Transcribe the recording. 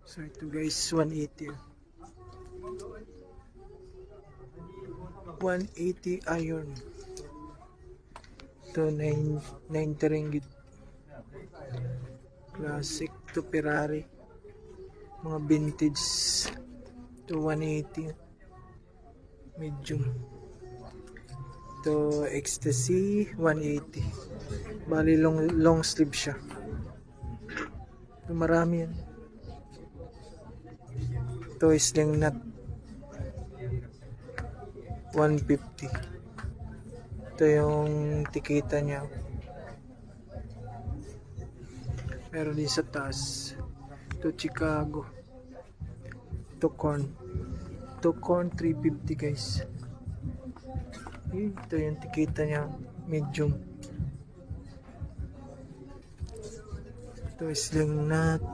So ito guys, 180. 180 iron. Ito 90 ringgit. Classic to Ferrari. Mga vintage. Ito 180. Medium. Ito Ecstasy 180. Bali long sleeve siya. Ito marami yan. Ito sling nut 150. Ito yung tikita niya. Pero din sa taas. Ito Chicago. Ito corn. Ito corn 350 guys. Ito yung tikita niya. Medium. Ito sling nut